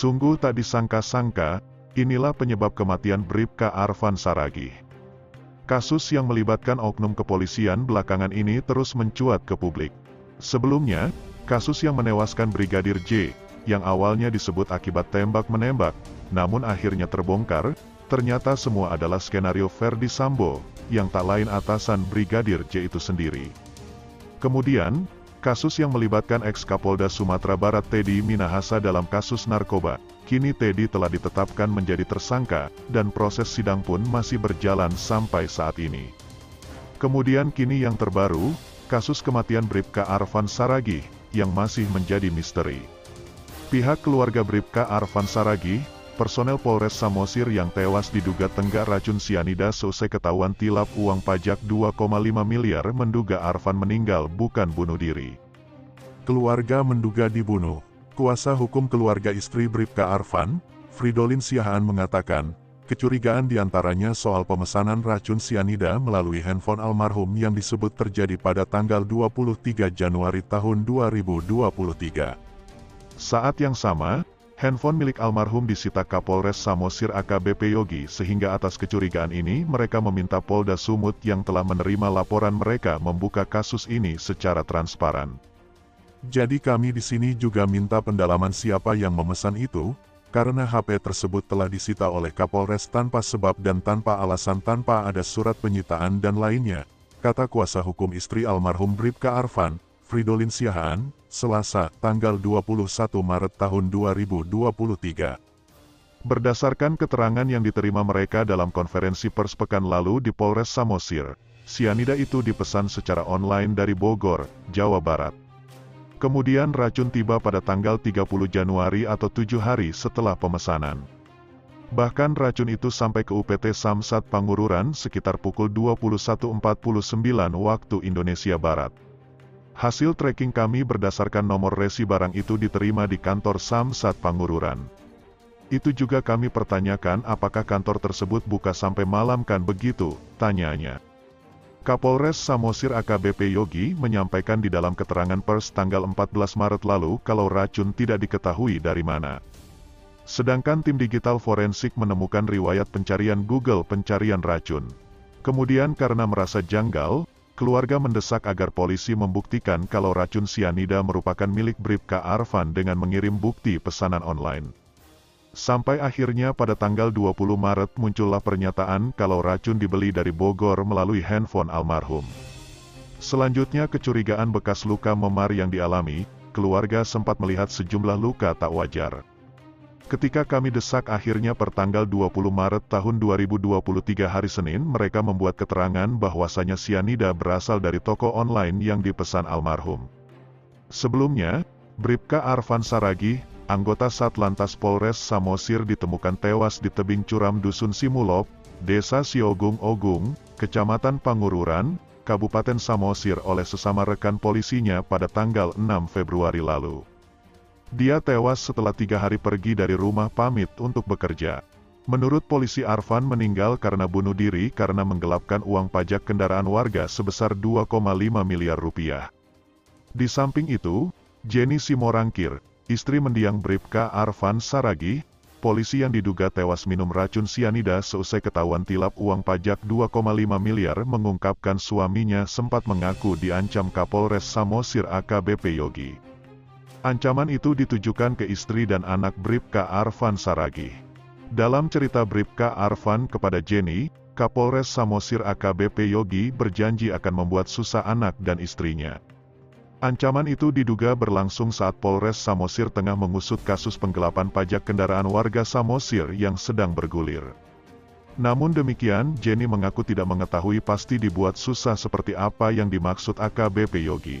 Sungguh tak disangka-sangka, inilah penyebab kematian Bribka Arfan Saragih. Kasus yang melibatkan oknum kepolisian belakangan ini terus mencuat ke publik. Sebelumnya, kasus yang menewaskan Brigadir J, yang awalnya disebut akibat tembak-menembak, namun akhirnya terbongkar, ternyata semua adalah skenario Ferdy Sambo, yang tak lain atasan Brigadir J itu sendiri. Kemudian, kasus yang melibatkan ex-Kapolda Sumatera Barat Teddy Minahasa dalam kasus narkoba. Kini Teddy telah ditetapkan menjadi tersangka, dan proses sidang pun masih berjalan sampai saat ini. Kemudian kini yang terbaru, kasus kematian Bribka Arfan Saragih, yang masih menjadi misteri. Pihak keluarga Bribka Arfan Saragih, personel Polres Samosir yang tewas diduga tenggak racun sianida seusai ketahuan tilap uang pajak 2,5 miliar menduga Arfan meninggal bukan bunuh diri. Keluarga menduga dibunuh. Kuasa hukum keluarga istri Bribka Arfan, Fridolin Siahaan mengatakan, kecurigaan diantaranya soal pemesanan racun sianida melalui handphone almarhum yang disebut terjadi pada tanggal 23 Januari tahun 2023. Saat yang sama, handphone milik almarhum disita Kapolres Samosir AKBP Yogi sehingga atas kecurigaan ini mereka meminta Polda Sumut yang telah menerima laporan mereka membuka kasus ini secara transparan. Jadi kami di sini juga minta pendalaman siapa yang memesan itu, karena HP tersebut telah disita oleh Kapolres tanpa sebab dan tanpa alasan tanpa ada surat penyitaan dan lainnya, kata kuasa hukum istri almarhum Bribka Arfan, Fridolin Siahaan, Selasa, tanggal 21 Maret tahun 2023. Berdasarkan keterangan yang diterima mereka dalam konferensi pers pekan lalu di Polres Samosir, sianida itu dipesan secara online dari Bogor, Jawa Barat. Kemudian racun tiba pada tanggal 30 Januari atau 7 hari setelah pemesanan. Bahkan racun itu sampai ke UPT Samsat Pangururan sekitar pukul 21.49 waktu Indonesia Barat. Hasil tracking kami berdasarkan nomor resi barang itu diterima di kantor Samsat Pangururan. Itu juga kami pertanyakan apakah kantor tersebut buka sampai malam kan begitu, tanyanya. Kapolres Samosir AKBP Yogi menyampaikan di dalam keterangan pers tanggal 14 Maret lalu kalau racun tidak diketahui dari mana. Sedangkan tim digital forensik menemukan riwayat pencarian Google pencarian racun. Kemudian karena merasa janggal, keluarga mendesak agar polisi membuktikan kalau racun sianida merupakan milik Bribka Arfan dengan mengirim bukti pesanan online. Sampai akhirnya pada tanggal 20 Maret muncullah pernyataan kalau racun dibeli dari Bogor melalui handphone almarhum. Selanjutnya kecurigaan bekas luka memar yang dialami, keluarga sempat melihat sejumlah luka tak wajar. Ketika kami desak akhirnya per tanggal 20 Maret tahun 2023 hari Senin mereka membuat keterangan bahwasanya sianida berasal dari toko online yang dipesan almarhum. Sebelumnya, Bribka Arfan Saragih, anggota Satlantas Polres Samosir ditemukan tewas di tebing curam Dusun Simulop, Desa Siogung Ogung, Kecamatan Pangururan, Kabupaten Samosir oleh sesama rekan polisinya pada tanggal 6 Februari lalu. Dia tewas setelah 3 hari pergi dari rumah pamit untuk bekerja. Menurut polisi Arfan meninggal karena bunuh diri karena menggelapkan uang pajak kendaraan warga sebesar 2,5 miliar rupiah. Di samping itu, Jenny Simorangkir, istri mendiang Bribka Arfan Saragih, polisi yang diduga tewas minum racun sianida seusai ketahuan tilap uang pajak 2,5 miliar mengungkapkan suaminya sempat mengaku diancam Kapolres Samosir AKBP Yogi. Ancaman itu ditujukan ke istri dan anak Bribka Arfan Saragih. Dalam cerita Bribka Arfan kepada Jenny, Kapolres Samosir AKBP Yogi berjanji akan membuat susah anak dan istrinya. Ancaman itu diduga berlangsung saat Polres Samosir tengah mengusut kasus penggelapan pajak kendaraan warga Samosir yang sedang bergulir. Namun demikian, Jenny mengaku tidak mengetahui pasti dibuat susah seperti apa yang dimaksud AKBP Yogi.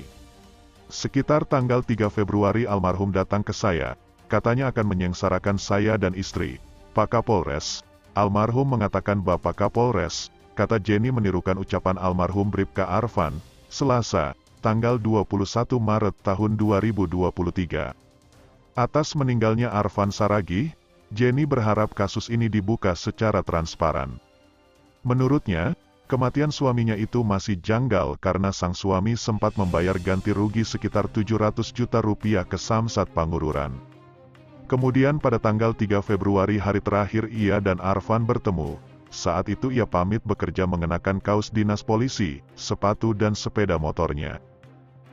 Sekitar tanggal 3 Februari almarhum datang ke saya, katanya akan menyengsarakan saya dan istri. Pak Kapolres, almarhum mengatakan Bapak Kapolres, kata Jenny menirukan ucapan almarhum Bribka Arfan, Selasa, tanggal 21 Maret tahun 2023. Atas meninggalnya Arfan Saragih, Jenny berharap kasus ini dibuka secara transparan. Menurutnya, kematian suaminya itu masih janggal karena sang suami sempat membayar ganti rugi sekitar 700 juta rupiah ke Samsat Pangururan. Kemudian pada tanggal 3 Februari hari terakhir ia dan Arfan bertemu. Saat itu ia pamit bekerja mengenakan kaos dinas polisi, sepatu dan sepeda motornya.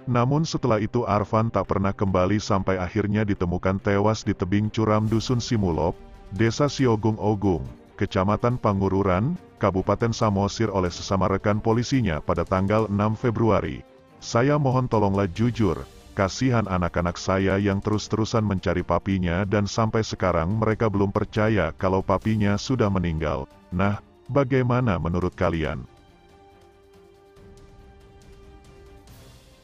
Namun setelah itu Arfan tak pernah kembali sampai akhirnya ditemukan tewas di tebing curam Dusun Simulop, Desa Siogung Ogung, Kecamatan Pangururan, Kabupaten Samosir oleh sesama rekan polisinya pada tanggal 6 Februari. Saya mohon tolonglah jujur, kasihan anak-anak saya yang terus-terusan mencari papinya dan sampai sekarang mereka belum percaya kalau papinya sudah meninggal. Nah, bagaimana menurut kalian?